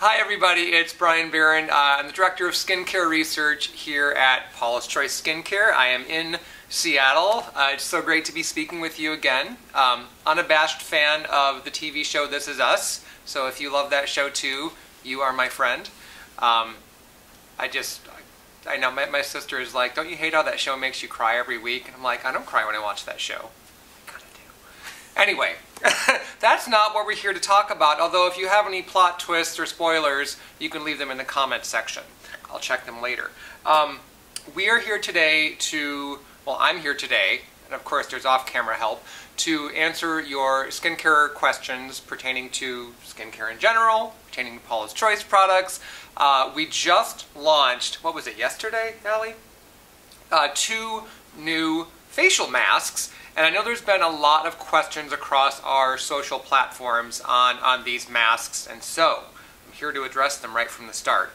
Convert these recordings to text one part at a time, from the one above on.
Hi everybody, it's Bryan Barron. I'm the Director of Skincare Research here at Paula's Choice Skincare. I am in Seattle. It's so great to be speaking with you again. Unabashed fan of the TV show This Is Us, so if you love that show too, you are my friend. I know my sister is like, don't you hate how that show makes you cry every week? And I'm like, I don't cry when I watch that show. I kinda do. Anyway, that's not what we're here to talk about, although if you have any plot twists or spoilers, you can leave them in the comments section. I'll check them later. We are here today I'm here today, and of course there's off-camera help, to answer your skincare questions pertaining to skincare in general, pertaining to Paula's Choice products. We just launched, what was it, yesterday, Allie? 2 new facial masks. And I know there's been a lot of questions across our social platforms on these masks, and so I'm here to address them right from the start.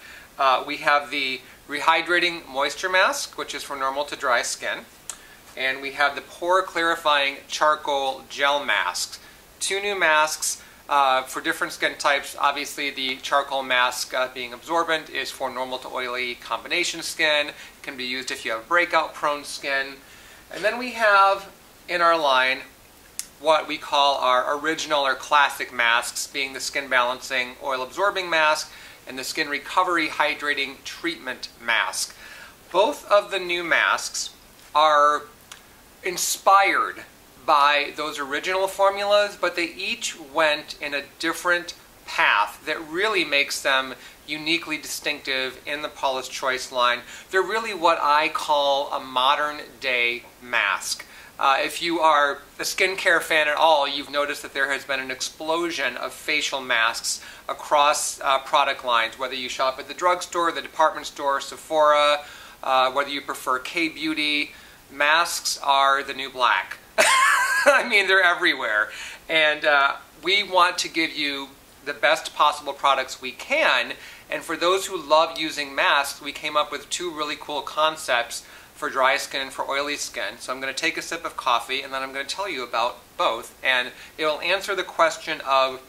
We have the Rehydrating Moisture Mask, which is for normal to dry skin, and we have the Pore Clarifying Charcoal Gel Masks. 2 new masks for different skin types. Obviously the charcoal mask being absorbent is for normal to oily combination skin. It can be used if you have breakout prone skin. And then we have in our line what we call our original or classic masks, being the Skin Balancing Oil Absorbing Mask and the Skin Recovery Hydrating Treatment Mask. Both of the new masks are inspired by those original formulas, but they each went in a different path that really makes them uniquely distinctive in the Paula's Choice line. They're really what I call a modern day mask. If you are a skincare fan at all, you've noticed that there has been an explosion of facial masks across product lines, whether you shop at the drugstore, the department store, Sephora, whether you prefer K-beauty. Masks are the new black. I mean, they're everywhere. And we want to give you the best possible products we can. And for those who love using masks, we came up with 2 really cool concepts for dry skin and for oily skin. So I'm going to take a sip of coffee and then I'm going to tell you about both. And it will answer the question of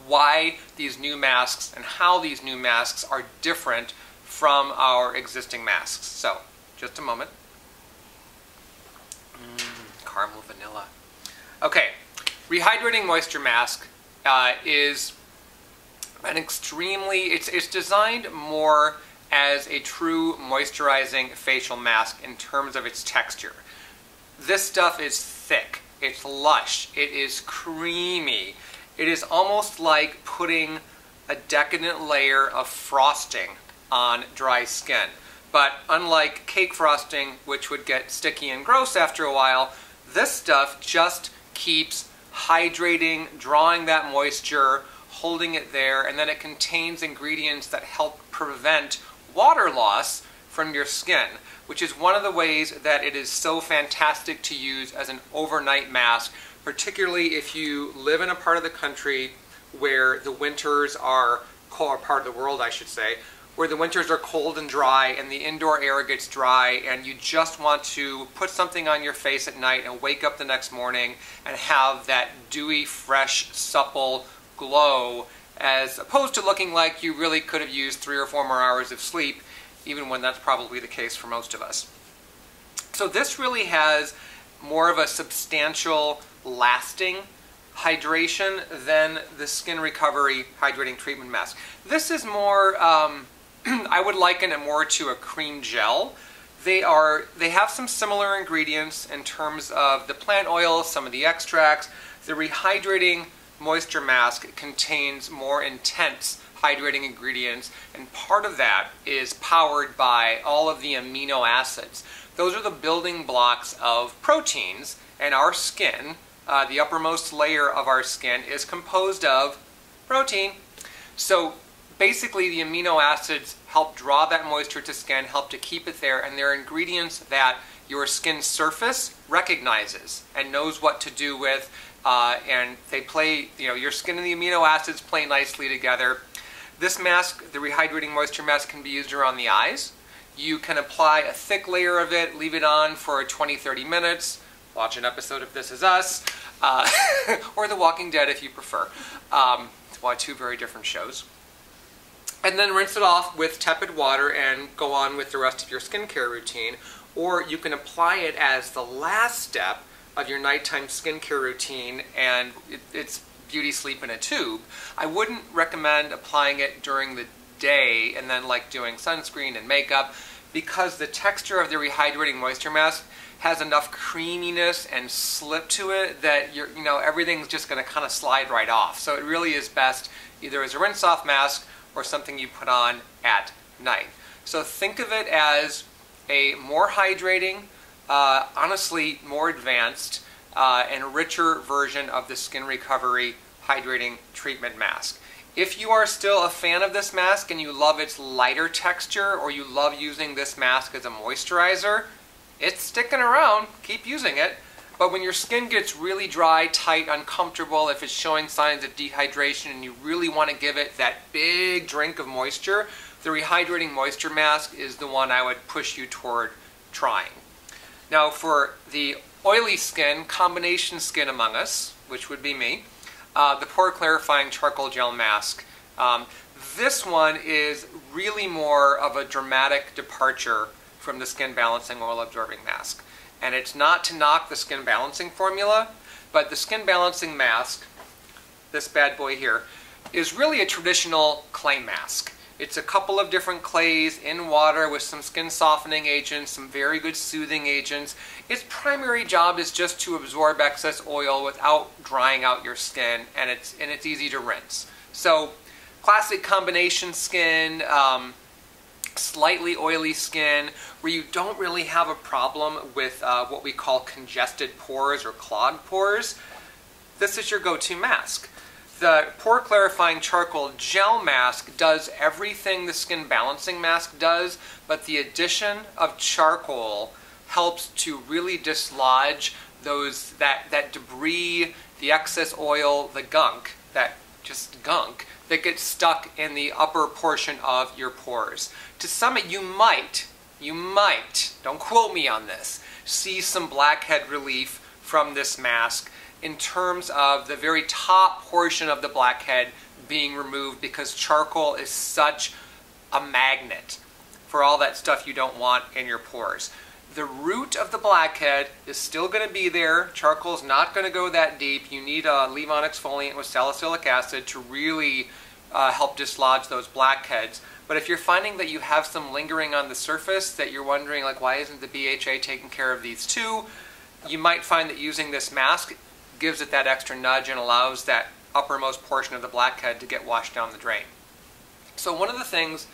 why these new masks and how these new masks are different from our existing masks. So, just a moment. Caramel vanilla. Okay, Rehydrating Moisture Mask is an it's designed more as a true moisturizing facial mask in terms of its texture. This stuff is thick, it's lush, it is creamy. It is almost like putting a decadent layer of frosting on dry skin. But unlike cake frosting, which would get sticky and gross after a while, this stuff just keeps hydrating, drawing that moisture, holding it there, and then it contains ingredients that help prevent water loss from your skin, which is one of the ways that it is so fantastic to use as an overnight mask, particularly if you live in a part of the country where the winters are cold, or part of the world I should say, where the winters are cold and dry and the indoor air gets dry, and you just want to put something on your face at night and wake up the next morning and have that dewy, fresh, supple glow, as opposed to looking like you really could have used 3 or 4 more hours of sleep, even when that's probably the case for most of us. So this really has more of a substantial, lasting hydration than the Skin Recovery Hydrating Treatment Mask. This is more, I would liken it more to a cream gel. They have some similar ingredients in terms of the plant oil, some of the extracts. The Rehydrating Moisture Mask contains more intense hydrating ingredients, and part of that is powered by all of the amino acids. Those are the building blocks of proteins, and our skin, the uppermost layer of our skin, is composed of protein. So basically the amino acids help draw that moisture to skin, help to keep it there, and they're ingredients that your skin surface recognizes and knows what to do with, and they play, your skin and the amino acids play nicely together. This mask, the Rehydrating Moisture Mask, can be used around the eyes. You can apply a thick layer of it, leave it on for 20-30 minutes, watch an episode of This Is Us, or The Walking Dead if you prefer. It's 2 very different shows. and then rinse it off with tepid water and go on with the rest of your skincare routine. Or you can apply it as the last step of your nighttime skincare routine, and it's beauty sleep in a tube. I wouldn't recommend applying it during the day and then like doing sunscreen and makeup, because the texture of the Rehydrating Moisture Mask has enough creaminess and slip to it that everything's just going to kind of slide right off. So it really is best either as a rinse-off mask or something you put on at night. So think of it as a more hydrating, honestly more advanced and richer version of the Skin Recovery Hydrating Treatment Mask. If you are still a fan of this mask and you love its lighter texture, or you love using this mask as a moisturizer, it's sticking around, keep using it. But when your skin gets really dry, tight, uncomfortable, if it's showing signs of dehydration and you really want to give it that big drink of moisture, the Rehydrating Moisture Mask is the one I would push you toward trying. Now for the oily skin, combination skin among us, which would be me, the Pore Clarifying Charcoal Gel Mask. This one is really more of a dramatic departure from the Skin Balancing Oil Absorbing Mask. And it's not to knock the Skin Balancing formula, but the Skin Balancing Mask, this bad boy here, is really a traditional clay mask. It's a couple of different clays in water with some skin softening agents, some very good soothing agents. Its primary job is just to absorb excess oil without drying out your skin, and it's easy to rinse. So classic combination skin, slightly oily skin, where you don't really have a problem with what we call congested pores or clogged pores, this is your go-to mask. The Pore Clarifying Charcoal Gel Mask does everything the Skin Balancing Mask does, but the addition of charcoal helps to really dislodge that debris, the excess oil, the gunk, that gets stuck in the upper portion of your pores. To some you might, don't quote me on this, see some blackhead relief from this mask in terms of the very top portion of the blackhead being removed, because charcoal is such a magnet for all that stuff you don't want in your pores. The root of the blackhead is still going to be there. Charcoal is not going to go that deep. You need a leave-on exfoliant with salicylic acid to really help dislodge those blackheads. But if you're finding that you have some lingering on the surface, that you're wondering, like, why isn't the VHA taking care of these too, you might find that using this mask gives it that extra nudge and allows that uppermost portion of the blackhead to get washed down the drain. So one of the things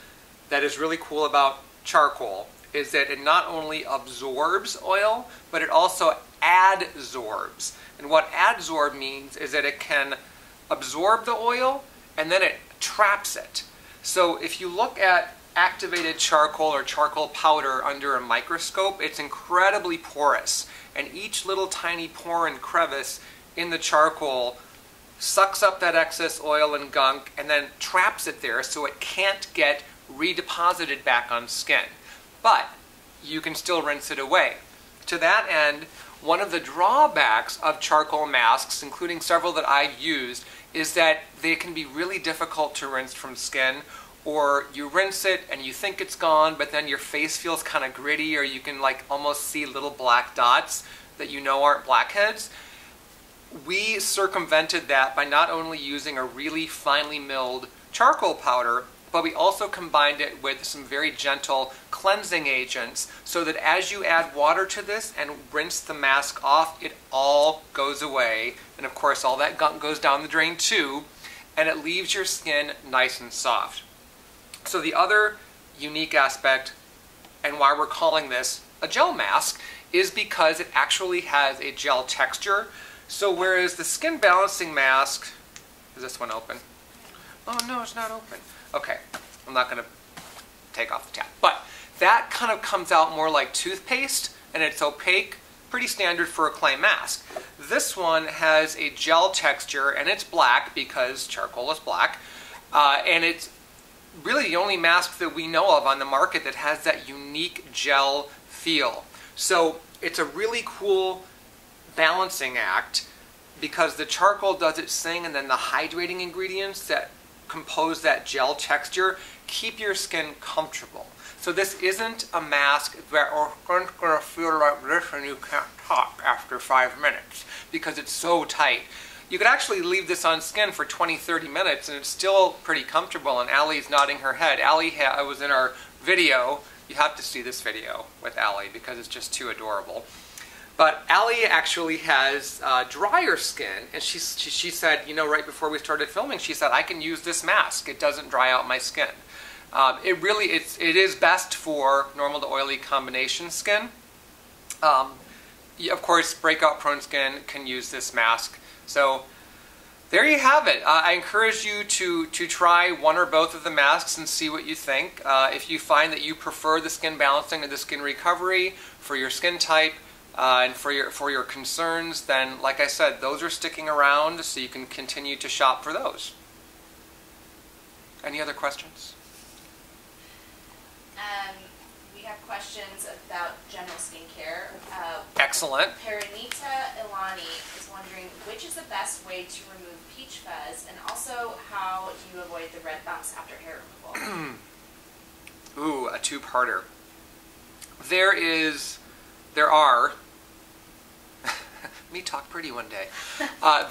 that is really cool about charcoal is that it not only absorbs oil, but it also adsorbs. And what adsorb means is that it can absorb the oil and then it traps it. So if you look at activated charcoal or charcoal powder under a microscope, it's incredibly porous. And each little tiny pore and crevice in the charcoal sucks up that excess oil and gunk and then traps it there so it can't get redeposited back on skin. But you can still rinse it away. To that end, one of the drawbacks of charcoal masks, including several that I've used, is that they can be really difficult to rinse from skin, or you rinse it and you think it's gone, but then your face feels kind of gritty, or you can like almost see little black dots that you know aren't blackheads. We circumvented that by not only using a really finely milled charcoal powder, but we also combined it with some very gentle cleansing agents, so that as you add water to this and rinse the mask off, it all goes away. And of course all that gunk goes down the drain too, and it leaves your skin nice and soft. So the other unique aspect, and why we're calling this a gel mask, is because it actually has a gel texture. So whereas the Skin Balancing Mask, is this one open? Oh no, it's not open. Okay, I'm not going to take off the tap. But that kind of comes out more like toothpaste, and it's opaque, pretty standard for a clay mask. This one has a gel texture, and it's black because charcoal is black, and it's really the only mask that we know of on the market that has that unique gel feel. So it's a really cool balancing act, because the charcoal does its thing, and then the hydrating ingredients that compose that gel texture keep your skin comfortable. So this isn't a mask that are going to feel like this and you can't talk after 5 minutes because it's so tight. You could actually leave this on skin for 20-30 minutes and it's still pretty comfortable, and Allie's nodding her head. Allie was in our video. You have to see this video with Allie because it's just too adorable. But Allie actually has drier skin, and she said, you know, right before we started filming, she said, I can use this mask. It doesn't dry out my skin. It is best for normal to oily combination skin. Of course, breakout prone skin can use this mask. So there you have it. I encourage you to try one or both of the masks and see what you think. If you find that you prefer the skin balancing or the skin recovery for your skin type and for your concerns, then like I said, those are sticking around, so you can continue to shop for those. Any other questions? We have questions about general skincare. Excellent. Paranita Ilani is wondering which is the best way to remove peach fuzz, and also how do you avoid the red bumps after hair removal? Ooh, a two-parter. There are, me talk pretty one day.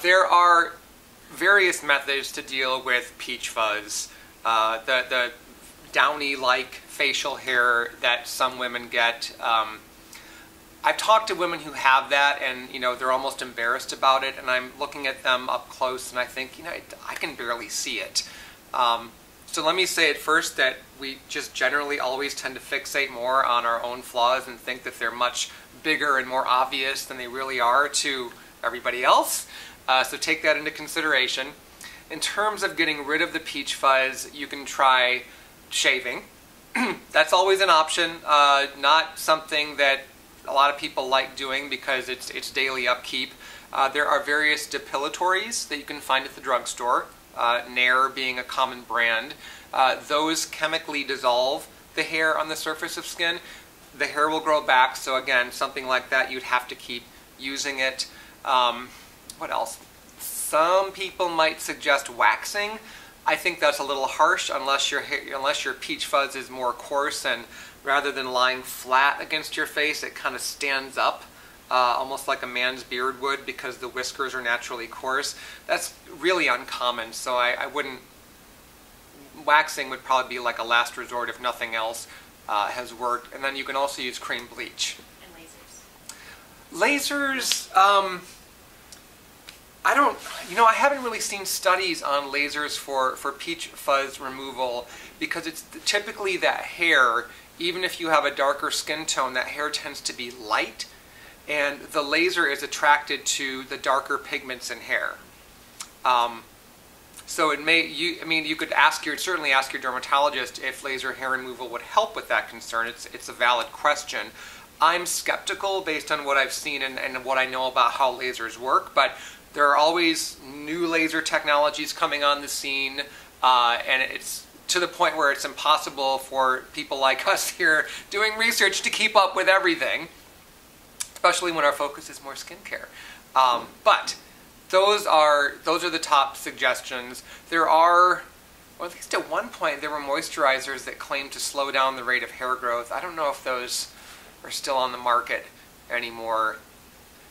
There are various methods to deal with peach fuzz. The downy-like facial hair that some women get. I've talked to women who have that, and you know, they're almost embarrassed about it, and I'm looking at them up close and I think, you know, I can barely see it. So let me say at first that we just generally always tend to fixate more on our own flaws and think that they're much bigger and more obvious than they really are to everybody else. So take that into consideration. In terms of getting rid of the peach fuzz, you can try shaving. That's always an option, not something that a lot of people like doing because it's daily upkeep. There are various depilatories that you can find at the drugstore, Nair being a common brand. Those chemically dissolve the hair on the surface of skin. The hair will grow back, so again, something like that, you'd have to keep using it. What else? Some people might suggest waxing. I think that's a little harsh unless your peach fuzz is more coarse, and rather than lying flat against your face, it kind of stands up, almost like a man's beard would, because the whiskers are naturally coarse. That's really uncommon, so I wouldn't. Waxing would probably be like a last resort if nothing else has worked. And then you can also use cream bleach. And lasers. Lasers, I haven't really seen studies on lasers for peach fuzz removal, because it's typically that hair, even if you have a darker skin tone, that hair tends to be light, and the laser is attracted to the darker pigments in hair. So it may, you could certainly ask your dermatologist if laser hair removal would help with that concern. It's a valid question. I'm skeptical based on what I've seen and what I know about how lasers work, but there are always new laser technologies coming on the scene, and it's to the point where it's impossible for people like us here doing research to keep up with everything, especially when our focus is more skincare. But those are the top suggestions. There are, or at least at one point, there were moisturizers that claimed to slow down the rate of hair growth. I don't know if those are still on the market anymore.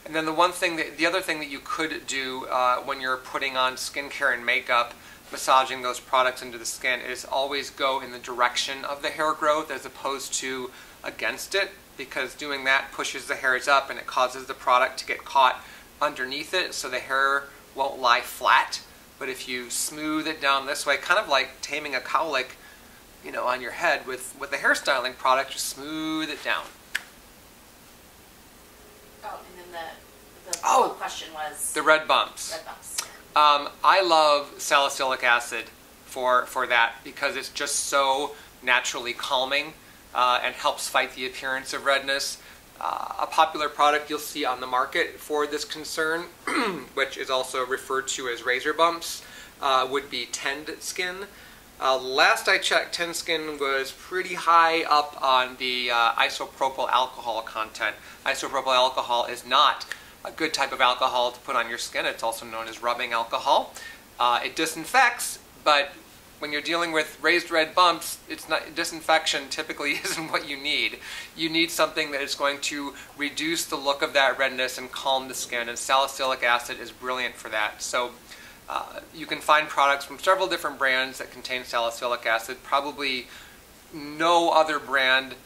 And then the other thing that you could do when you're putting on skincare and makeup, massaging those products into the skin, is always go in the direction of the hair growth as opposed to against it, because doing that pushes the hairs up and it causes the product to get caught underneath it, so the hair won't lie flat. But if you smooth it down this way, kind of like taming a cowlick, you know, on your head with the hairstyling product, just smooth it down. Oh, and then the follow-up question was the red bumps. Red bumps. I love salicylic acid for that, because it's just so naturally calming and helps fight the appearance of redness. A popular product you'll see on the market for this concern, which is also referred to as razor bumps, would be Tend Skin. Last I checked, Tend Skin was pretty high up on the isopropyl alcohol content. Isopropyl alcohol is not a good type of alcohol to put on your skin. It's also known as rubbing alcohol. It disinfects, but when you're dealing with raised red bumps, it's not, disinfection typically isn't what you need. You need something that is going to reduce the look of that redness and calm the skin, and salicylic acid is brilliant for that. So you can find products from several different brands that contain salicylic acid. Probably no other brand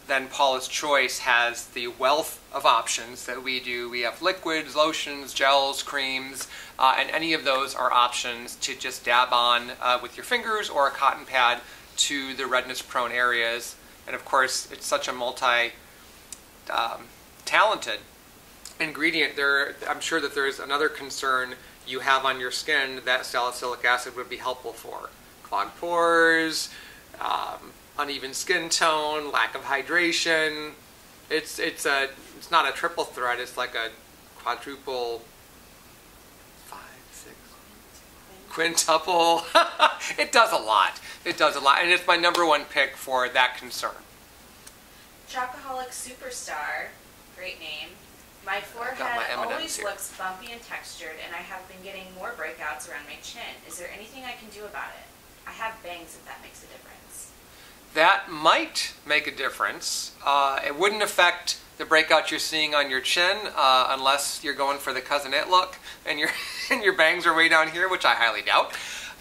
than Paula's Choice has the wealth of options that we do. We have liquids, lotions, gels, creams, and any of those are options to just dab on with your fingers or a cotton pad to the redness-prone areas. And of course, it's such a multi-talented ingredient. I'm sure that there's another concern you have on your skin that salicylic acid would be helpful for. Clogged pores, uneven skin tone, lack of hydration. It's not a triple threat, it's like a quadruple, 5, 6, quintuple. It does a lot. It does a lot, and it's my #1 pick for that concern. Chocoholic Superstar, great name. My forehead always looks bumpy and textured, and I have been getting more breakouts around my chin. Is there anything I can do about it? I have bangs, if that makes a difference. That might make a difference. It wouldn't affect the breakout you're seeing on your chin unless you're going for the Cousin It look and your bangs are way down here, which I highly doubt.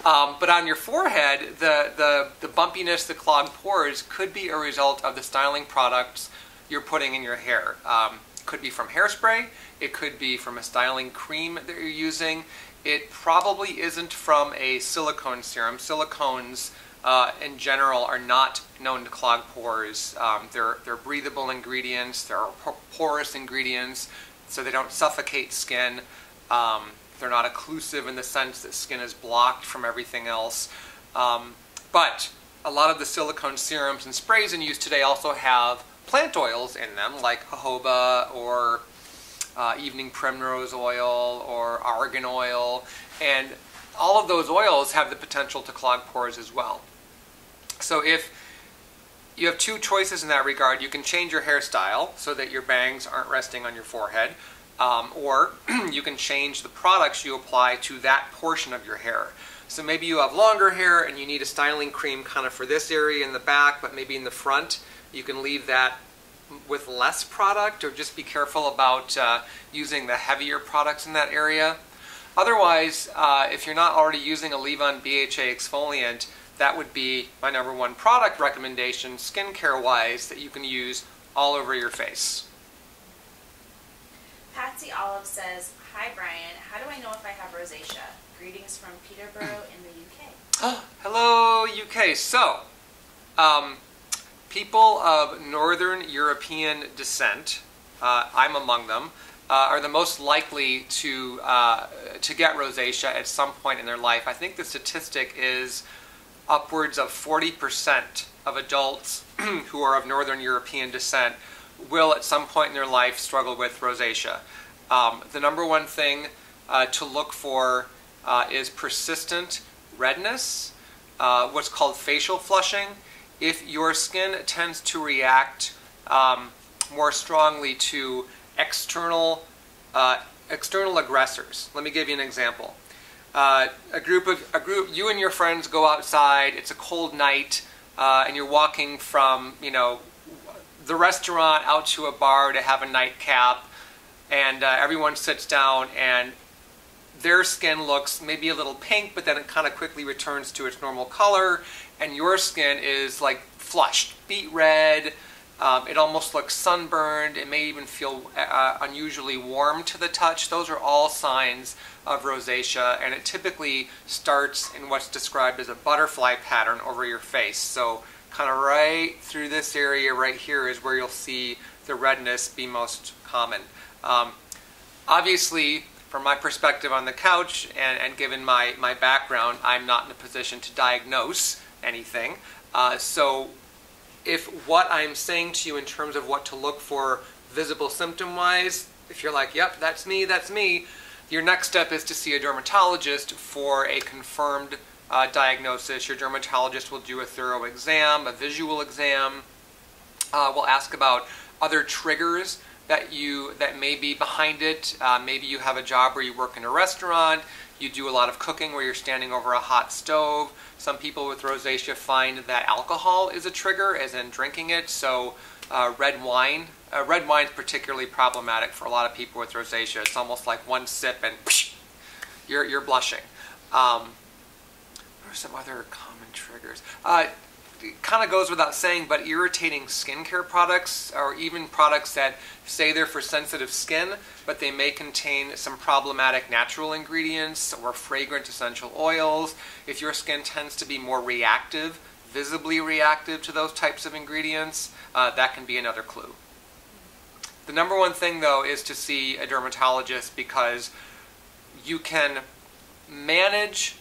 But on your forehead, the bumpiness, the clogged pores could be a result of the styling products you're putting in your hair. Could be from hairspray, it could be from a styling cream that you're using. It probably isn't from a silicone serum. Silicones in general are not known to clog pores. They're breathable ingredients, they're porous ingredients, so they don't suffocate skin. They're not occlusive in the sense that skin is blocked from everything else. But a lot of the silicone serums and sprays in use today also have plant oils in them, like jojoba or evening primrose oil or argan oil, and all of those oils have the potential to clog pores as well. So if you have two choices in that regard, you can change your hairstyle so that your bangs aren't resting on your forehead, or you can change the products you apply to that portion of your hair. So maybe you have longer hair and you need a styling cream kind of for this area in the back, but maybe in the front you can leave that with less product, or just be careful about using the heavier products in that area. Otherwise, if you're not already using a leave-on BHA exfoliant, that would be my #1 product recommendation, skincare-wise, that you can use all over your face. Patsy Olive says, "Hi Bryan, how do I know if I have rosacea? Greetings from Peterborough in the UK." Hello, UK. So, people of Northern European descent, I'm among them, are the most likely to get rosacea at some point in their life. I think the statistic is upwards of 40% of adults who are of Northern European descent will at some point in their life struggle with rosacea. The #1 thing to look for is persistent redness, what's called facial flushing. If your skin tends to react more strongly to external aggressors. Let me give you an example. You and your friends go outside, it's a cold night, and you're walking from, the restaurant out to a bar to have a nightcap, and everyone sits down and their skin looks maybe a little pink, but then it kind of quickly returns to its normal color, and your skin is like flushed, beet red. It almost looks sunburned. It may even feel unusually warm to the touch. Those are all signs of rosacea, and it typically starts in what's described as a butterfly pattern over your face. So kind of right through this area right here is where you'll see the redness be most common. Obviously, from my perspective on the couch, and given my background, I'm not in a position to diagnose anything. So if what I'm saying to you in terms of what to look for visible symptom-wise, if you're like, yep, that's me, your next step is to see a dermatologist for a confirmed diagnosis. Your dermatologist will do a thorough exam, a visual exam. We'll ask about other triggers that may be behind it. Maybe you have a job where you work in a restaurant, you do a lot of cooking where you're standing over a hot stove. Some people with rosacea find that alcohol is a trigger, as in drinking it. So red wine is particularly problematic for a lot of people with rosacea. It's almost like one sip and you're blushing. What are some other common triggers? It kind of goes without saying, but irritating skincare products, or even products that say they're for sensitive skin, but they may contain some problematic natural ingredients or fragrant essential oils. If your skin tends to be more reactive, visibly reactive to those types of ingredients, that can be another clue. The number one thing, though, is to see a dermatologist, because you can manage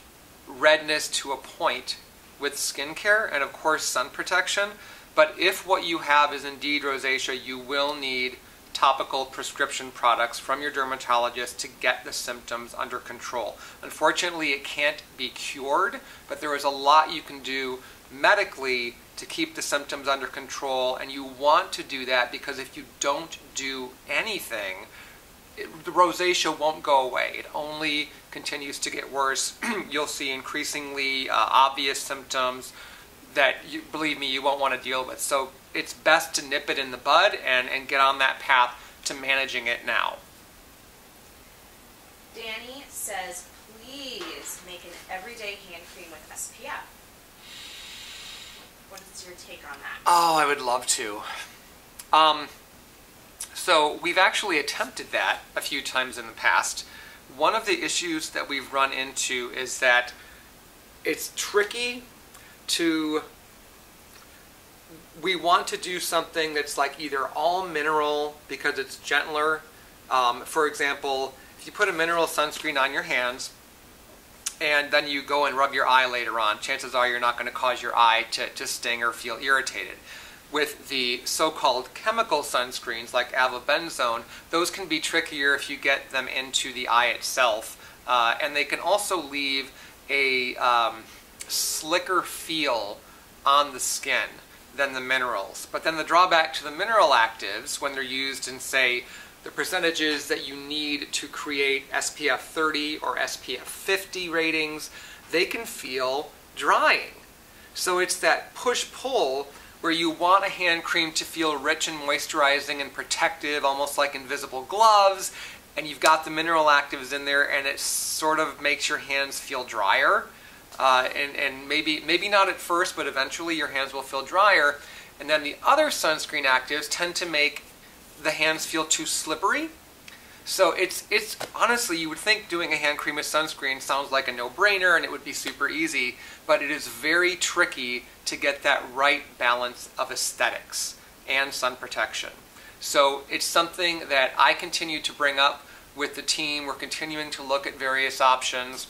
redness to a point with skincare and of course sun protection, but if what you have is indeed rosacea, you will need topical prescription products from your dermatologist to get the symptoms under control. Unfortunately, it can't be cured, but there is a lot you can do medically to keep the symptoms under control, and you want to do that, because if you don't do anything, the rosacea won't go away. It only continues to get worse. You'll see increasingly obvious symptoms that, believe me, you won't want to deal with. So it's best to nip it in the bud and get on that path to managing it now. Danny says, please make an everyday hand cream with SPF. What is your take on that? Oh, I would love to. So we've actually attempted that a few times in the past. One of the issues that we've run into is that it's tricky to... We want to do something that's like either all mineral because it's gentler. For example, if you put a mineral sunscreen on your hands and then you go and rub your eye later on, chances are you're not going to cause your eye to sting or feel irritated. With the so-called chemical sunscreens like avobenzone, those can be trickier if you get them into the eye itself. And they can also leave a slicker feel on the skin than the minerals. But then the drawback to the mineral actives, when they're used in, say, the percentages that you need to create SPF 30 or SPF 50 ratings, they can feel drying. So it's that push-pull where you want a hand cream to feel rich and moisturizing and protective, almost like invisible gloves, and you've got the mineral actives in there, and it sort of makes your hands feel drier. And maybe not at first, but eventually your hands will feel drier. And then the other sunscreen actives tend to make the hands feel too slippery. So it's honestly, you would think doing a hand cream with sunscreen sounds like a no-brainer and it would be super easy, but it is very tricky to get that right balance of aesthetics and sun protection. So it's something that I continue to bring up with the team. We're continuing to look at various options.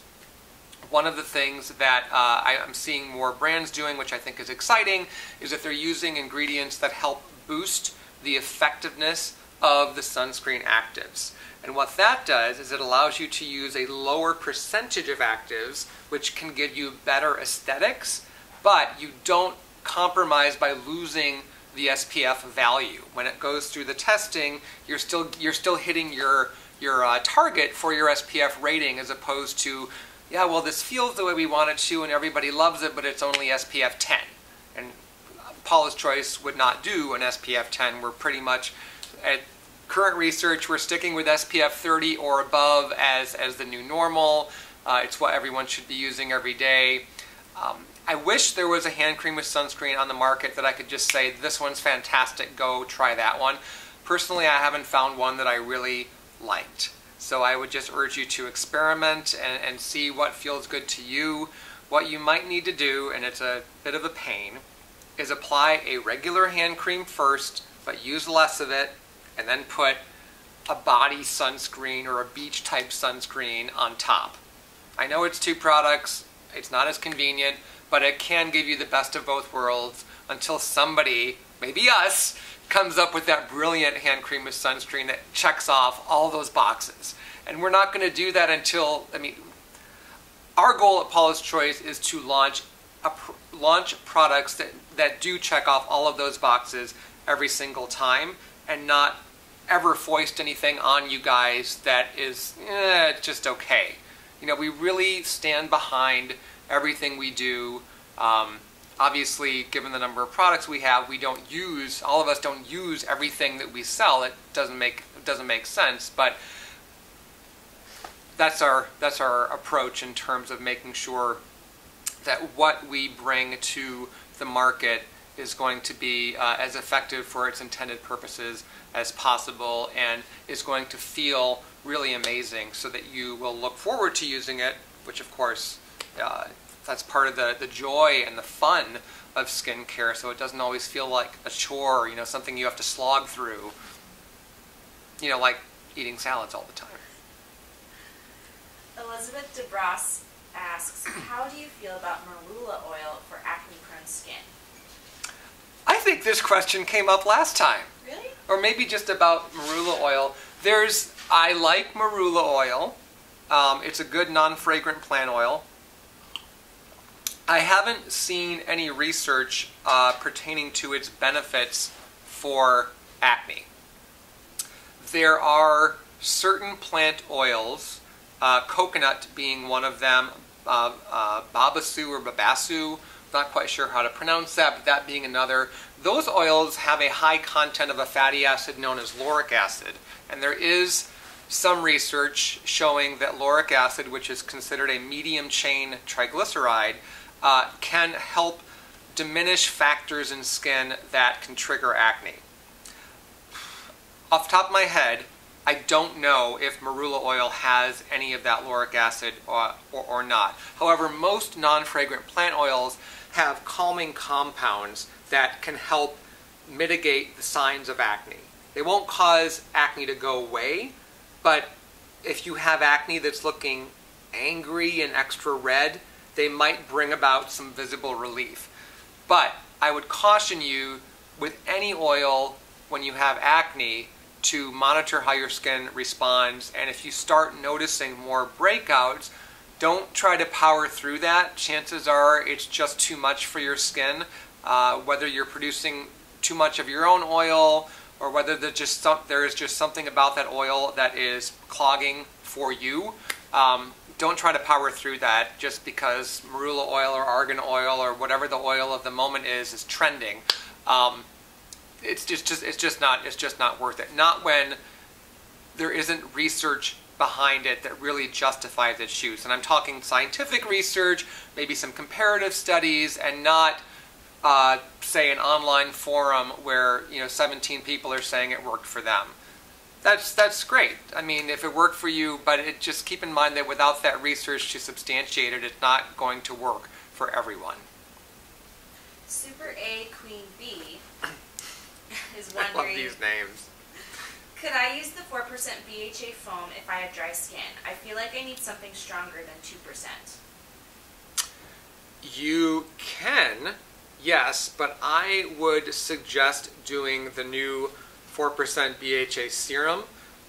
One of the things that I'm seeing more brands doing, which I think is exciting, is that they're using ingredients that help boost the effectiveness of the sunscreen actives. And what that does is it allows you to use a lower percentage of actives, which can give you better aesthetics, but you don't compromise by losing the SPF value. When it goes through the testing, you're still hitting your target for your SPF rating, as opposed to, yeah, well, this feels the way we want it to and everybody loves it, but it's only SPF 10. And Paula's Choice would not do an SPF 10. We're pretty much, at current research, we're sticking with SPF 30 or above as the new normal. It's what everyone should be using every day. I wish there was a hand cream with sunscreen on the market that I could just say, this one's fantastic, go try that one. Personally, I haven't found one that I really liked. So I would just urge you to experiment and see what feels good to you. What you might need to do, and it's a bit of a pain, is apply a regular hand cream first, but use less of it, and then put a body sunscreen or a beach type sunscreen on top. I know it's two products, it's not as convenient, but it can give you the best of both worlds until somebody, maybe us, comes up with that brilliant hand cream with sunscreen that checks off all those boxes. And we're not going to do that until, our goal at Paula's Choice is to launch products that do check off all of those boxes every single time, and not ever foist anything on you guys that is just okay. You know, we really stand behind everything we do. Obviously, given the number of products we have, we don't use, all of us don't use everything that we sell. It doesn't make sense, but that's our approach in terms of making sure that what we bring to the market is going to be as effective for its intended purposes as possible, and is going to feel really amazing so that you will look forward to using it, which of course that's part of the joy and the fun of skincare, so it doesn't always feel like a chore, you know, something you have to slog through, you know, like eating salads all the time. Elizabeth DeBras asks, how do you feel about Marula Oil for acne-prone skin? I think this question came up last time. Really? Or maybe just about Marula Oil. I like Marula Oil. It's a good non-fragrant plant oil. I haven't seen any research pertaining to its benefits for acne. There are certain plant oils, coconut being one of them, babasu or babasu, not quite sure how to pronounce that, but that being another. Those oils have a high content of a fatty acid known as lauric acid, and there is some research showing that lauric acid, which is considered a medium chain triglyceride, can help diminish factors in skin that can trigger acne. Off the top of my head, I don't know if Marula Oil has any of that lauric acid or not. However, most non-fragrant plant oils have calming compounds that can help mitigate the signs of acne. They won't cause acne to go away, but if you have acne that's looking angry and extra red, they might bring about some visible relief. But I would caution you with any oil when you have acne to monitor how your skin responds, and if you start noticing more breakouts, don't try to power through that. Chances are it's just too much for your skin, whether you're producing too much of your own oil or whether there is just something about that oil that is clogging for you. Don't try to power through that just because Marula Oil or argan oil or whatever the oil of the moment is trending. It's just not worth it. Not when there isn't research behind it that really justifies its use. And I'm talking scientific research, maybe some comparative studies, and not say an online forum where 17 people are saying it worked for them. That's great. I mean, if it worked for you, but just keep in mind that without that research to substantiate it, it's not going to work for everyone. Super A Queen B is wondering, I love these names. Could I use the 4% VHA foam if I have dry skin? I feel like I need something stronger than 2%. You can, yes, but I would suggest doing the new 4% VHA Serum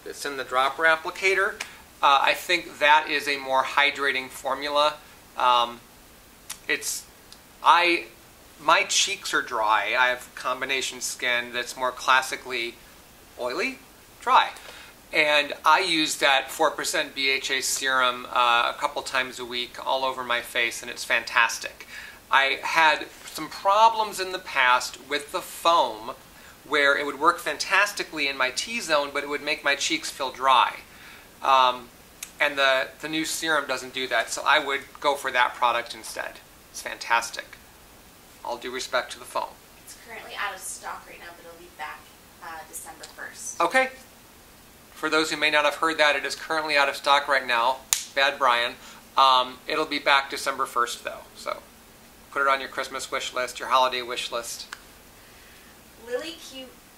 that's in the dropper applicator. I think that is a more hydrating formula. My cheeks are dry. I have combination skin that's more classically oily, dry. And I use that 4% VHA Serum a couple times a week all over my face, and it's fantastic. I had some problems in the past with the foam where it would work fantastically in my T-zone, but it would make my cheeks feel dry. And the new serum doesn't do that, so I would go for that product instead. It's fantastic. All due respect to the foam. It's currently out of stock right now, but it'll be back December 1st. Okay. For those who may not have heard that, it is currently out of stock right now. Bad Bryan. It'll be back December 1st, though. So put it on your Christmas wish list, your holiday wish list. Lily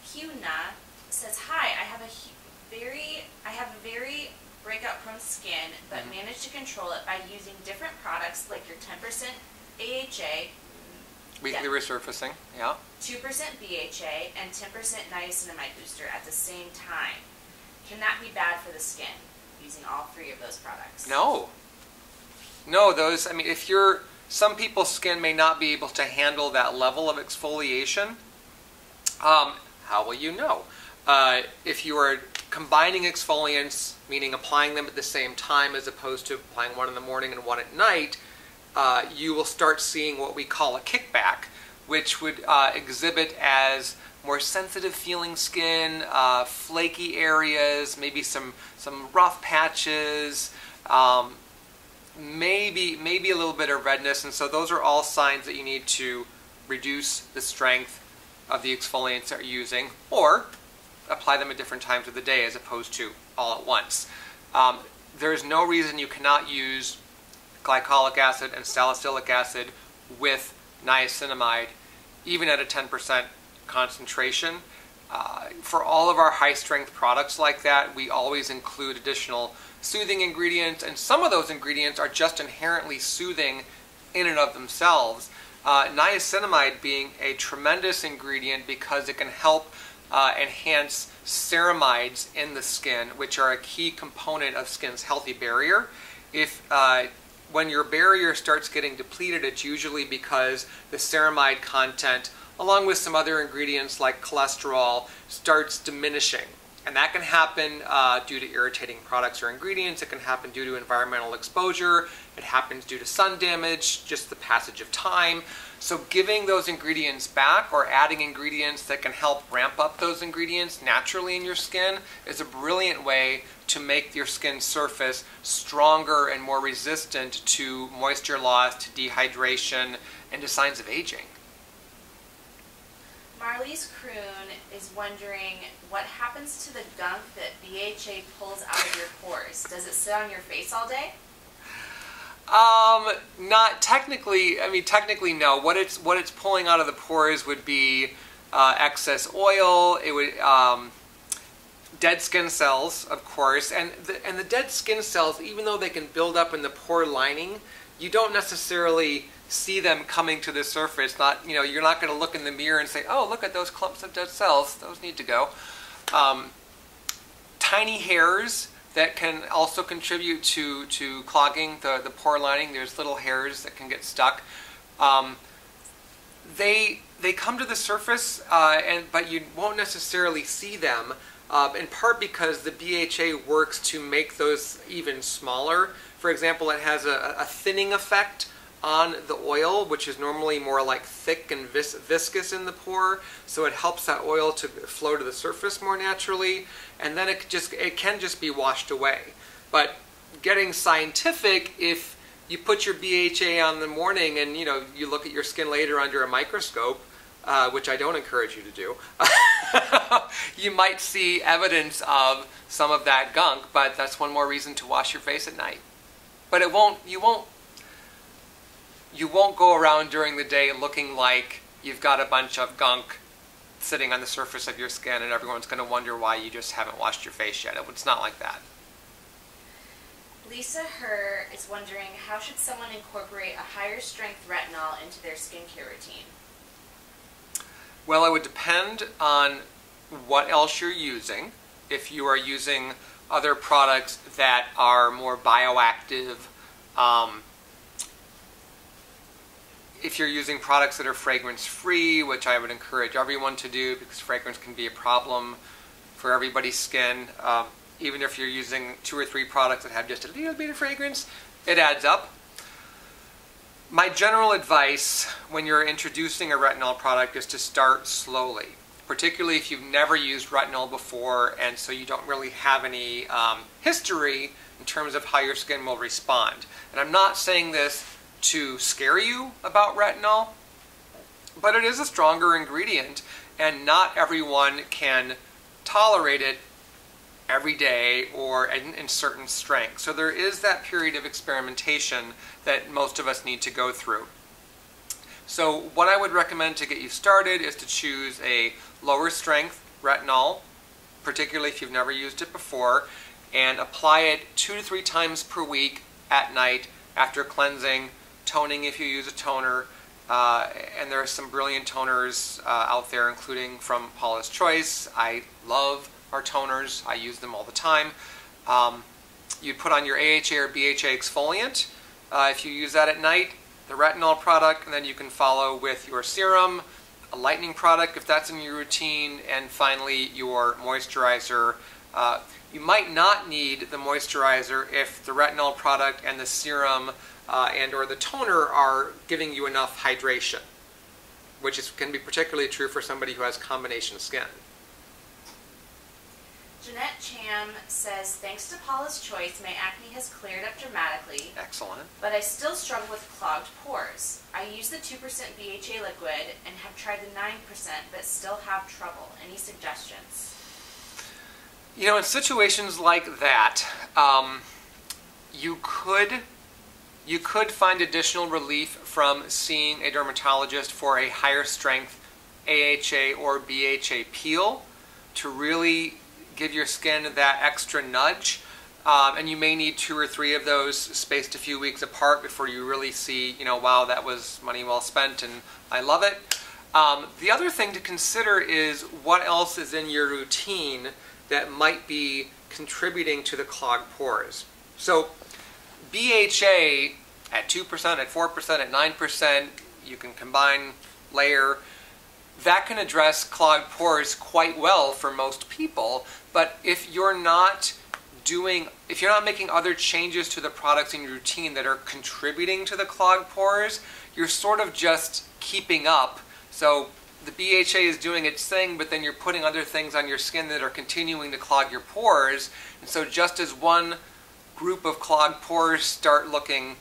Cuna says, "Hi, I have a very breakout-prone skin, but managed to control it by using different products like your 10% AHA, weekly resurfacing, yeah, 2% BHA, and 10% niacinamide booster at the same time. Can that be bad for the skin, using all three of those products?" No, those, I mean, some people's skin may not be able to handle that level of exfoliation. How will you know? If you are combining exfoliants, meaning applying them at the same time as opposed to applying one in the morning and one at night, you will start seeing what we call a kickback, which would exhibit as more sensitive feeling skin, flaky areas, maybe some rough patches, maybe a little bit of redness. And so those are all signs that you need to reduce the strength of the exfoliants that you're using, or apply them at different times of the day as opposed to all at once. There's no reason you cannot use glycolic acid and salicylic acid with niacinamide, even at a 10% concentration. For all of our high-strength products like that, we always include additional soothing ingredients, and some of those ingredients are just inherently soothing in and of themselves. Niacinamide being a tremendous ingredient because it can help enhance ceramides in the skin, which are a key component of skin's healthy barrier. When your barrier starts getting depleted, it's usually because the ceramide content, along with some other ingredients like cholesterol, starts diminishing. And that can happen due to irritating products or ingredients. It can happen due to environmental exposure. It happens due to sun damage, just the passage of time. So giving those ingredients back or adding ingredients that can help ramp up those ingredients naturally in your skin is a brilliant way to make your skin surface stronger and more resistant to moisture loss, to dehydration, and to signs of aging. Marley's Croon is wondering what happens to the gunk that VHA pulls out of your pores. Does it sit on your face all day? Not technically. I mean, technically no. What it's pulling out of the pores would be excess oil. It would dead skin cells, of course, and the dead skin cells, even though they can build up in the pore lining, you don't necessarily see them coming to the surface. You're not going to look in the mirror and say, "Oh, look at those clumps of dead cells. Those need to go." Tiny hairs that can also contribute to clogging the pore lining. There's little hairs that can get stuck. They come to the surface, but you won't necessarily see them. In part because the BHA works to make those even smaller. For example, it has a thinning effect on the oil, which is normally more like thick and viscous in the pore, so it helps that oil to flow to the surface more naturally, and then it can just be washed away. But getting scientific, if you put your BHA on in the morning and you look at your skin later under a microscope, which I don't encourage you to do, you might see evidence of some of that gunk, but that's one more reason to wash your face at night. But you won't go around during the day looking like you've got a bunch of gunk sitting on the surface of your skin and everyone's going to wonder why you just haven't washed your face yet. It's not like that. Lisa Herr is wondering, how should someone incorporate a higher strength retinol into their skincare routine? Well, it would depend on what else you're using. If you are using other products that are more bioactive, if you're using products that are fragrance-free, which I would encourage everyone to do because fragrance can be a problem for everybody's skin. Even if you're using 2 or 3 products that have just a little bit of fragrance, it adds up. My general advice when you're introducing a retinol product is to start slowly, particularly if you've never used retinol before and so you don't really have any history in terms of how your skin will respond. And I'm not saying this to scare you about retinol, but it is a stronger ingredient and not everyone can tolerate it every day or in certain strengths. So there is that period of experimentation that most of us need to go through. So what I would recommend to get you started is to choose a lower strength retinol, particularly if you've never used it before, and apply it 2 to 3 times per week at night after cleansing, toning if you use a toner, and there are some brilliant toners out there, including from Paula's Choice. I love our toners. I use them all the time. You put on your AHA or BHA exfoliant if you use that at night, the retinol product, and then you can follow with your serum, a lightening product if that's in your routine, and finally your moisturizer You might not need the moisturizer if the retinol product and the serum and or the toner are giving you enough hydration, which can be particularly true for somebody who has combination skin. Jeanette Cham says, thanks to Paula's choice, my acne has cleared up dramatically. Excellent. But I still struggle with clogged pores. I use the 2% VHA liquid and have tried the 9%, but still have trouble. Any suggestions? You know, in situations like that, you could find additional relief from seeing a dermatologist for a higher strength AHA or BHA peel to really give your skin that extra nudge. And you may need 2 or 3 of those spaced a few weeks apart before you really see, you know, wow, that was money well spent and I love it. The other thing to consider is what else is in your routine that might be contributing to the clogged pores. So BHA at 2%, at 4%, at 9%, you can combine, layer. That can address clogged pores quite well for most people, but if you're not making other changes to the products in your routine that are contributing to the clogged pores, you're sort of just keeping up. So the BHA is doing its thing, but then you're putting other things on your skin that are continuing to clog your pores. And so just as one group of clogged pores start looking,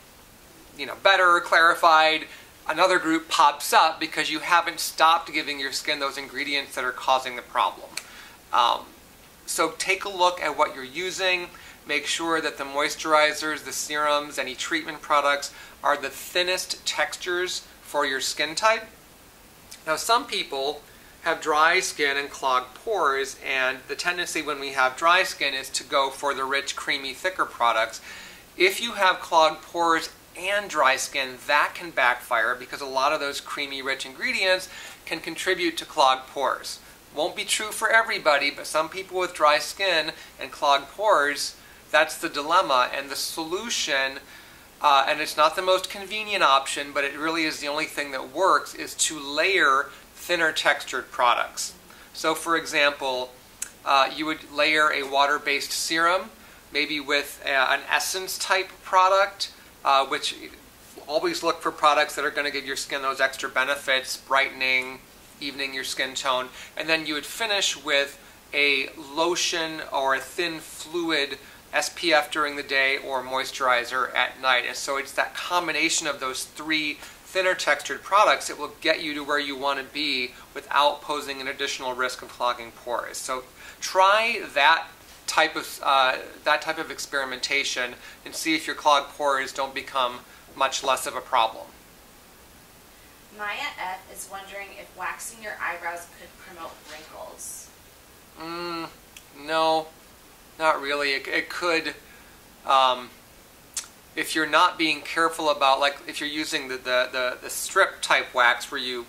you know, better, clarified, another group pops up because you haven't stopped giving your skin those ingredients that are causing the problem. So take a look at what you're using. Make sure that the moisturizers, the serums, any treatment products are the thinnest textures for your skin type. Now, some people have dry skin and clogged pores, and the tendency when we have dry skin is to go for the rich, creamy, thicker products. If you have clogged pores and dry skin, that can backfire because a lot of those creamy, rich ingredients can contribute to clogged pores. Won't be true for everybody, but some people with dry skin and clogged pores, that's the dilemma. And the solution, and it's not the most convenient option, but it really is the only thing that works, is to layer thinner textured products. So for example, you would layer a water-based serum, maybe with an essence type product, which always look for products that are going to give your skin those extra benefits, brightening, evening your skin tone, and then you would finish with a lotion or a thin fluid SPF during the day or moisturizer at night. And so it's that combination of those 3 thinner textured products that will get you to where you want to be without posing an additional risk of clogging pores. So try that type of experimentation and see if your clogged pores don't become much less of a problem. Maya F. is wondering if waxing your eyebrows could promote wrinkles. No, not really. It could, if you're not being careful about, like if you're using the strip type wax where you,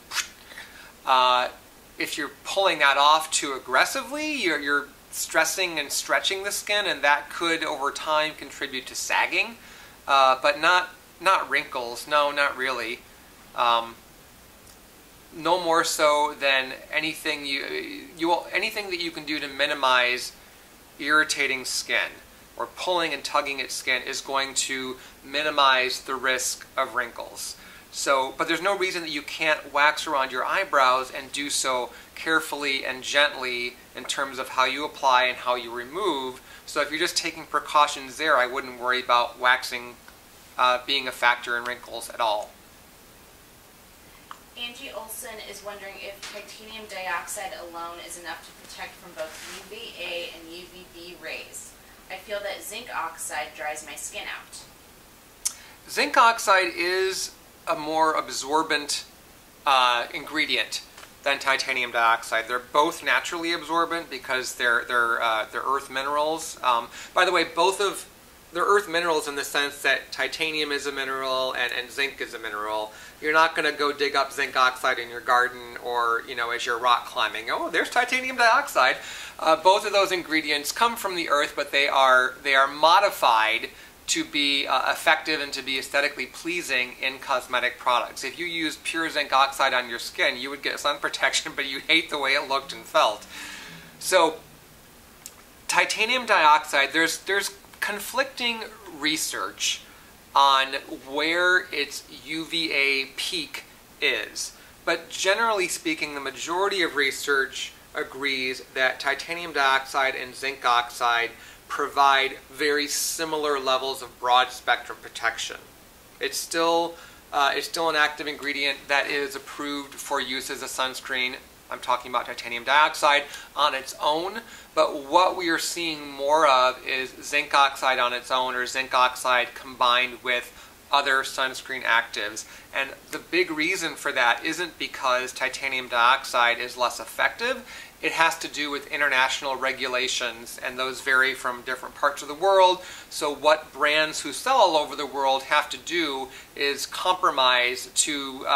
if you're pulling that off too aggressively, you're stressing and stretching the skin, and that could over time contribute to sagging, but not wrinkles. No, not really. No more so than anything anything that you can do to minimize irritating skin or pulling and tugging at skin is going to minimize the risk of wrinkles. So, but there's no reason that you can't wax around your eyebrows and do so carefully and gently in terms of how you apply and how you remove. So if you're just taking precautions there, I wouldn't worry about waxing being a factor in wrinkles at all. Angie Olson is wondering if titanium dioxide alone is enough to protect from both UVA and UVB rays. I feel that zinc oxide dries my skin out. Zinc oxide is a more absorbent ingredient than titanium dioxide. They're both naturally absorbent because they're earth minerals. By the way, they're earth minerals in the sense that titanium is a mineral and zinc is a mineral. You're not going to go dig up zinc oxide in your garden or, you know, as you're rock climbing. Oh, there's titanium dioxide. Both of those ingredients come from the earth, but they are modified to be effective and to be aesthetically pleasing in cosmetic products. If you use pure zinc oxide on your skin, you would get sun protection, but you'd hate the way it looked and felt. So titanium dioxide, there's conflicting research on where its UVA peak is. But generally speaking, the majority of research agrees that titanium dioxide and zinc oxide provide very similar levels of broad spectrum protection. It's still an active ingredient that is approved for use as a sunscreen. I'm talking about titanium dioxide on its own, but what we are seeing more of is zinc oxide on its own, or zinc oxide combined with other sunscreen actives. And the big reason for that isn't because titanium dioxide is less effective. It has to do with international regulations, and those vary from different parts of the world. So what brands who sell all over the world have to do is compromise to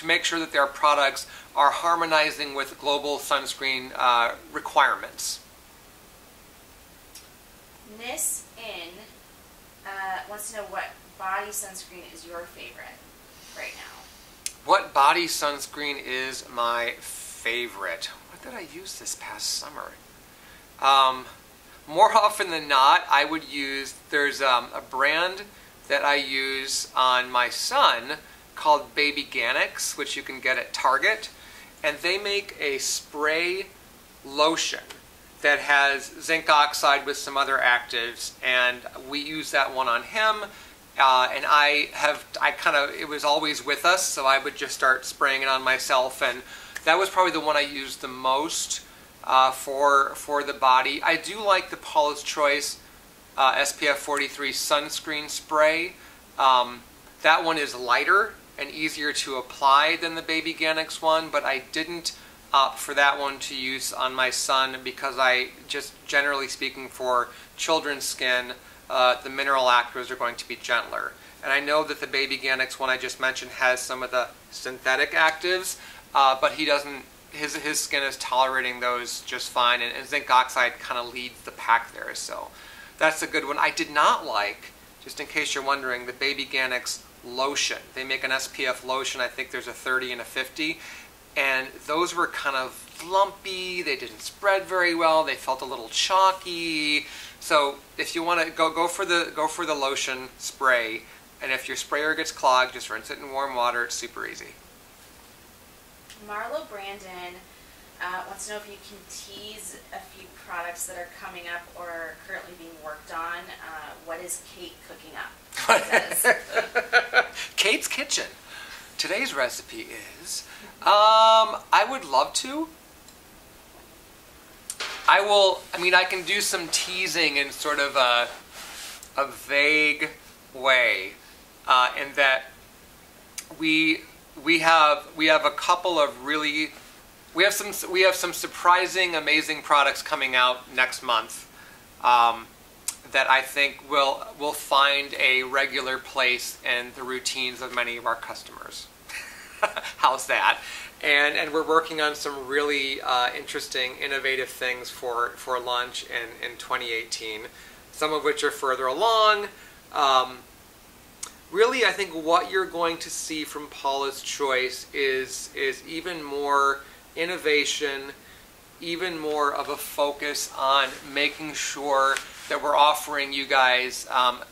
make sure that their products are harmonizing with global sunscreen requirements. Nis In wants to know what body sunscreen is your favorite right now. What body sunscreen is my favorite? What did I use this past summer? More often than not, I would use, there's a brand that I use on my son called Baby Ganix, which you can get at Target, and they make a spray lotion that has zinc oxide with some other actives, and we use that one on him. And it was always with us, so I would just start spraying it on myself, and that was probably the one I used the most for the body. I do like the Paula's Choice SPF 43 sunscreen spray. That one is lighter and easier to apply than the Baby Ganix one, but I didn't opt for that one to use on my son because I just, generally speaking, for children's skin, the mineral actives are going to be gentler. And I know that the Baby Ganix one I just mentioned has some of the synthetic actives, but he doesn't, his skin is tolerating those just fine, and zinc oxide kind of leads the pack there, so that's a good one. I did not like, just in case you're wondering, the Baby Ganix lotion. They make an SPF lotion, I think there's a 30 and a 50, and those were kind of lumpy, they didn't spread very well, they felt a little chalky. So if you want to go for the lotion spray, and if your sprayer gets clogged, just rinse it in warm water. It's super easy. Marlo Brandon wants to know if you can tease a few products that are coming up or are currently being worked on. What is Kate cooking up? Kate's Kitchen. Today's recipe is, I would love to. I can do some teasing in sort of a vague way, in that we have a couple of really, we have some surprising, amazing products coming out next month that I think will find a regular place in the routines of many of our customers. How's that? And we're working on some really interesting, innovative things for launch in 2018, some of which are further along. Really, I think what you're going to see from Paula's Choice is even more innovation, even more of a focus on making sure that we're offering you guys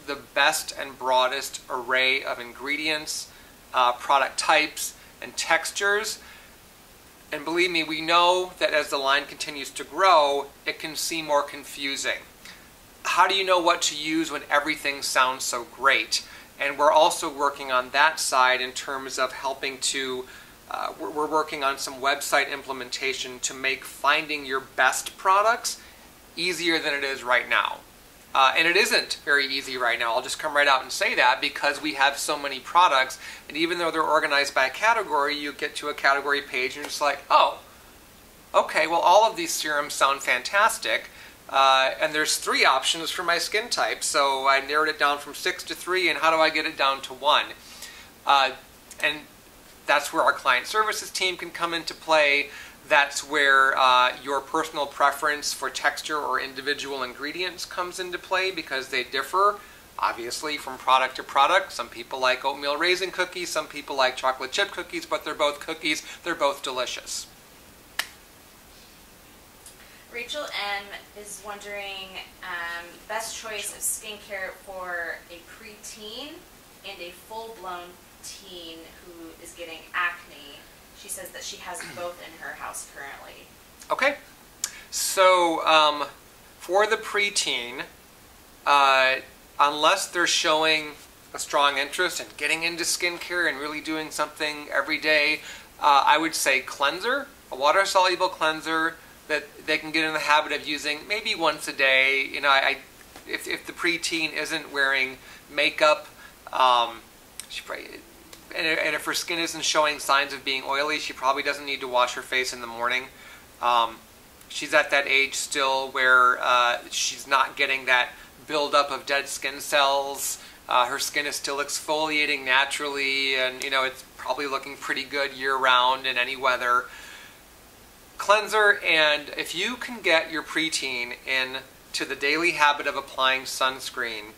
the best and broadest array of ingredients, product types, and textures. And believe me, we know that as the line continues to grow, it can seem more confusing. How do you know what to use when everything sounds so great? And we're also working on that side in terms of helping to, we're working on some website implementation to make finding your best products easier than it is right now. And it isn't very easy right now. I'll just come right out and say that because we have so many products, and even though they're organized by category, you get to a category page and you're just like, oh, okay, well all of these serums sound fantastic, and there's 3 options for my skin type, so I narrowed it down from 6 to 3, and how do I get it down to 1? And that's where our client services team can come into play. That's where your personal preference for texture or individual ingredients comes into play, because they differ, obviously, from product to product. Some people like oatmeal raisin cookies, some people like chocolate chip cookies, but they're both cookies, they're both delicious. Rachel M. is wondering best choice of skincare for a preteen and a full-blown teen who is getting acne. She says that she has both in her house currently. Okay. So for the preteen, unless they're showing a strong interest in getting into skincare and really doing something every day, I would say cleanser, a water-soluble cleanser that they can get in the habit of using maybe once a day. You know, if the preteen isn't wearing makeup, she probably, and if her skin isn't showing signs of being oily, she probably doesn't need to wash her face in the morning. She's at that age still where she's not getting that buildup of dead skin cells. Her skin is still exfoliating naturally, and you know, it's probably looking pretty good year-round in any weather. Cleanser, and if you can get your preteen into the daily habit of applying sunscreen,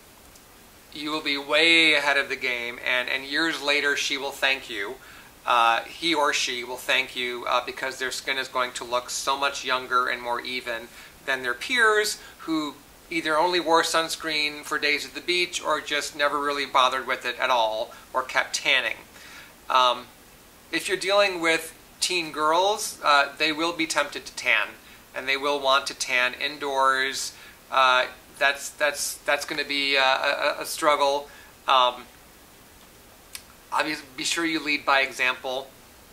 you will be way ahead of the game, and years later she will thank you. He or she will thank you because their skin is going to look so much younger and more even than their peers who either only wore sunscreen for days at the beach or just never really bothered with it at all or kept tanning. If you're dealing with teen girls, they will be tempted to tan, and they will want to tan indoors. That's going to be a struggle. Obviously, be sure you lead by example.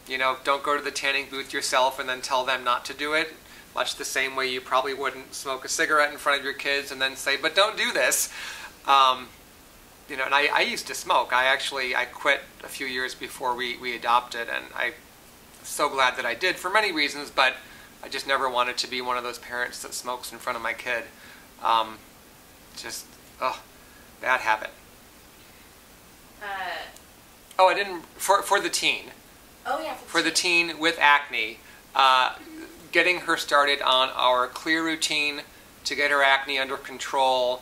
You know, don't go to the tanning booth yourself and then tell them not to do it. Much the same way you probably wouldn't smoke a cigarette in front of your kids and then say, "But don't do this." You know, and I used to smoke. I quit a few years before we adopted, and I'm so glad that I did for many reasons, but I just never wanted to be one of those parents that smokes in front of my kid. Bad habit. I didn't, for the teen. Oh yeah, for the teen with acne, getting her started on our clear routine to get her acne under control.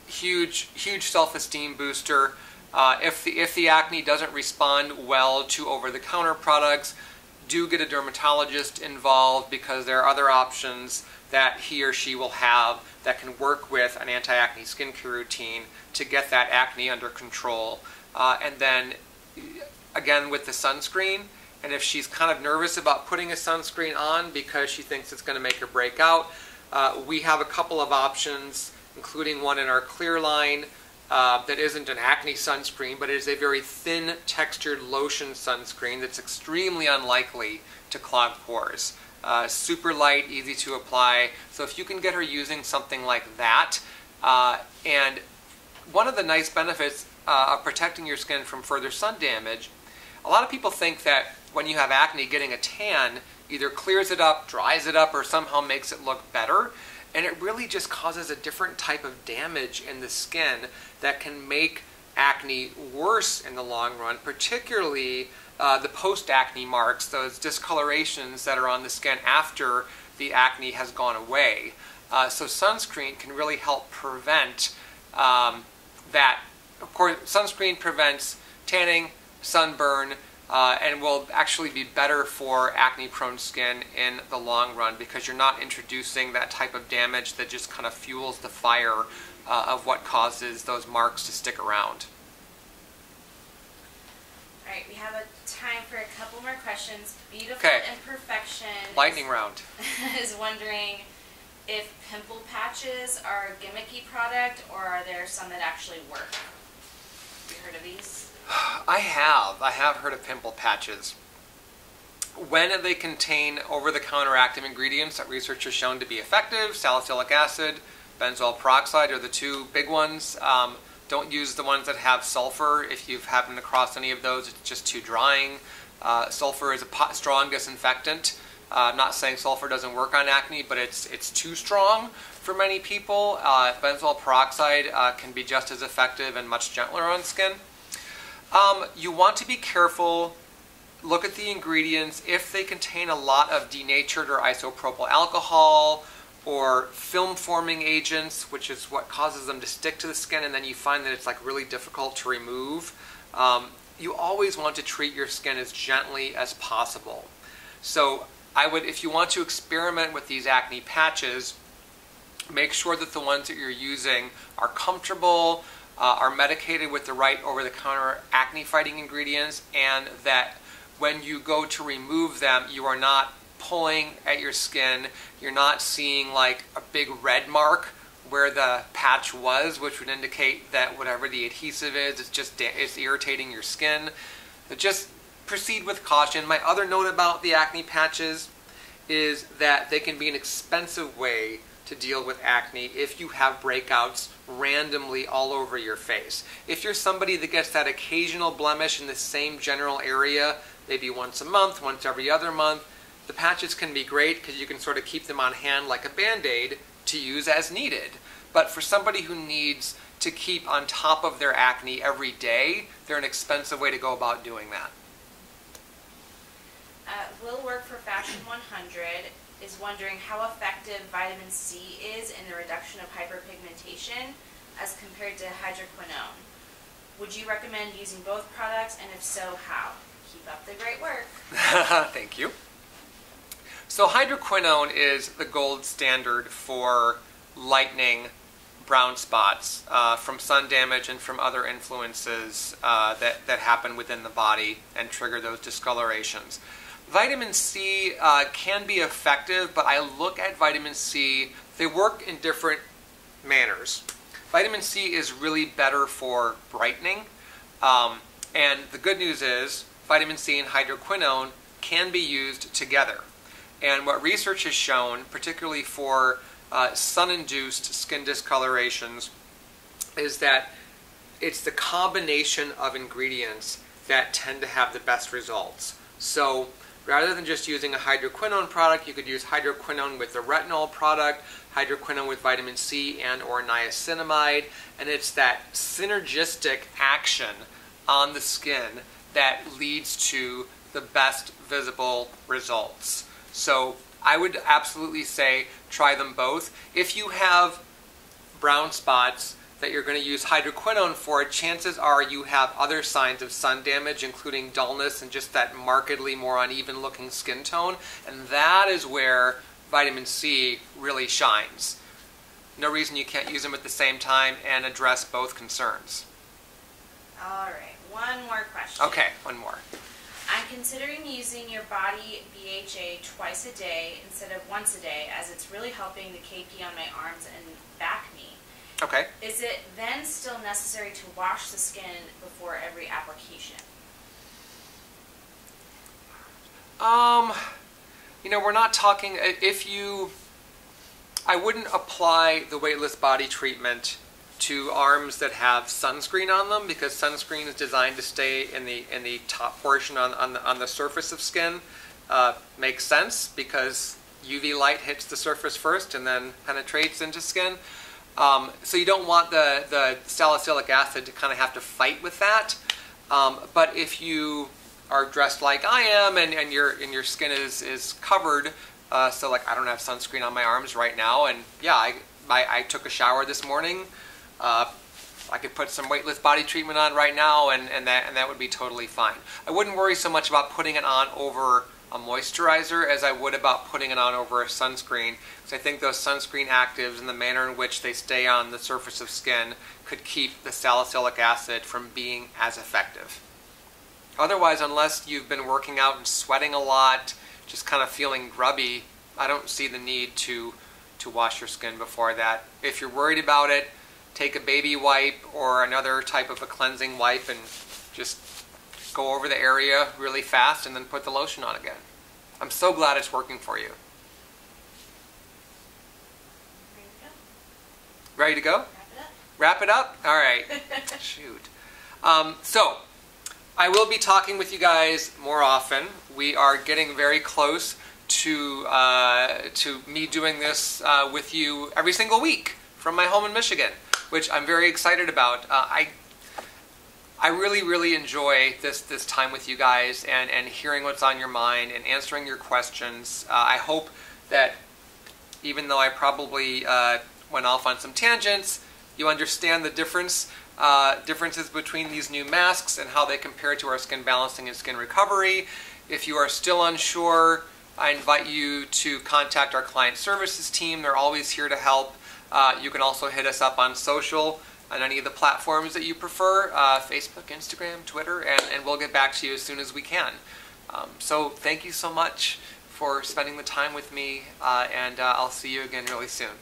Huge self-esteem booster. If the acne doesn't respond well to over-the-counter products, do get a dermatologist involved, because there are other options that he or she will have that can work with an anti-acne skincare routine to get that acne under control. And then, again, with the sunscreen, and if she's kind of nervous about putting a sunscreen on because she thinks it's going to make her break out, we have a couple of options, including one in our clear line that isn't an acne sunscreen, but it is a very thin textured lotion sunscreen that's extremely unlikely to clog pores. Super light, easy to apply. So if you can get her using something like that, and one of the nice benefits of protecting your skin from further sun damage, a lot of people think that when you have acne, getting a tan either clears it up, dries it up, or somehow makes it look better. And it really just causes a different type of damage in the skin that can make acne worse in the long run, particularly the post-acne marks, those discolorations that are on the skin after the acne has gone away. So sunscreen can really help prevent that. Of course, sunscreen prevents tanning, sunburn, and will actually be better for acne-prone skin in the long run, because you're not introducing that type of damage that just kind of fuels the fire of what causes those marks to stick around. All right, we have time for a couple more questions. Beautiful Okay. Imperfection Lightning round. is wondering if pimple patches are a gimmicky product, or are there some that actually work? Have you heard of these? I have heard of pimple patches. When they contain over-the-counter active ingredients that research has shown to be effective, salicylic acid, benzoyl peroxide are the two big ones. Don't use the ones that have sulfur. If you've happened across any of those, it's just too drying. Sulfur is a strong disinfectant. I'm not saying sulfur doesn't work on acne, but it's too strong for many people. Benzoyl peroxide can be just as effective and much gentler on skin. You want to be careful. Look at the ingredients. If they contain a lot of denatured or isopropyl alcohol or film-forming agents, which is what causes them to stick to the skin, and then you find that it's like really difficult to remove, you always want to treat your skin as gently as possible. So if you want to experiment with these acne patches, make sure that the ones that you're using are comfortable, are medicated with the right over-the-counter acne-fighting ingredients, and that when you go to remove them, you are not pulling at your skin, you're not seeing like a big red mark where the patch was, which would indicate that whatever the adhesive is, it's irritating your skin. But just proceed with caution. My other note about the acne patches is that they can be an expensive way to deal with acne if you have breakouts randomly all over your face. If you're somebody that gets that occasional blemish in the same general area, maybe once a month, once every other month, the patches can be great because you can sort of keep them on hand like a Band-Aid to use as needed. But for somebody who needs to keep on top of their acne every day, they're an expensive way to go about doing that. Will Work for Fashion 100 is wondering how effective vitamin C is in the reduction of hyperpigmentation as compared to hydroquinone. Would you recommend using both products, and if so, how? Keep up the great work. Thank you. So hydroquinone is the gold standard for lightening brown spots from sun damage and from other influences that happen within the body and trigger those discolorations. Vitamin C can be effective, but I look at vitamin C, they work in different manners. Vitamin C is really better for brightening, and the good news is vitamin C and hydroquinone can be used together. And what research has shown, particularly for sun-induced skin discolorations, is that it's the combination of ingredients that tend to have the best results. So rather than just using a hydroquinone product, you could use hydroquinone with the retinol product, hydroquinone with vitamin C and or niacinamide, and it's that synergistic action on the skin that leads to the best visible results. So I would absolutely say try them both. If you have brown spots that you're going to use hydroquinone for, chances are you have other signs of sun damage, including dullness and just that markedly more uneven looking skin tone, and that is where vitamin C really shines. No reason you can't use them at the same time and address both concerns. All right, one more question. Okay, one more. I'm considering using your body VHA twice a day instead of once a day, as it's really helping the KP on my arms and back knee. Okay. Is it then still necessary to wash the skin before every application? You know, we're not talking, I wouldn't apply the weightless body treatment to arms that have sunscreen on them, because sunscreen is designed to stay in the top portion on the surface of skin. Makes sense because UV light hits the surface first and then penetrates into skin. So you don't want the salicylic acid to kind of have to fight with that. But if you are dressed like I am and your skin is covered, so like I don't have sunscreen on my arms right now, and yeah, I took a shower this morning. I could put some weightless body treatment on right now, and that would be totally fine. I wouldn't worry so much about putting it on over a moisturizer as I would about putting it on over a sunscreen, because I think those sunscreen actives and the manner in which they stay on the surface of skin could keep the salicylic acid from being as effective. Otherwise, unless you've been working out and sweating a lot, just kind of feeling grubby, I don't see the need to wash your skin before that. If you're worried about it, take a baby wipe or another type of a cleansing wipe and just go over the area really fast and then put the lotion on again. I'm so glad it's working for you. Ready to go? Wrap it up? All right. Shoot. So, I will be talking with you guys more often. We are getting very close to me doing this with you every single week from my home in Michigan, which I'm very excited about. I really, really enjoy this time with you guys and hearing what's on your mind and answering your questions. I hope that even though I probably went off on some tangents, you understand the differences between these new masks and how they compare to our skin balancing and skin recovery. If you are still unsure, I invite you to contact our client services team. They're always here to help. You can also hit us up on social on any of the platforms that you prefer, Facebook, Instagram, Twitter, and we'll get back to you as soon as we can. So thank you so much for spending the time with me, and I'll see you again really soon.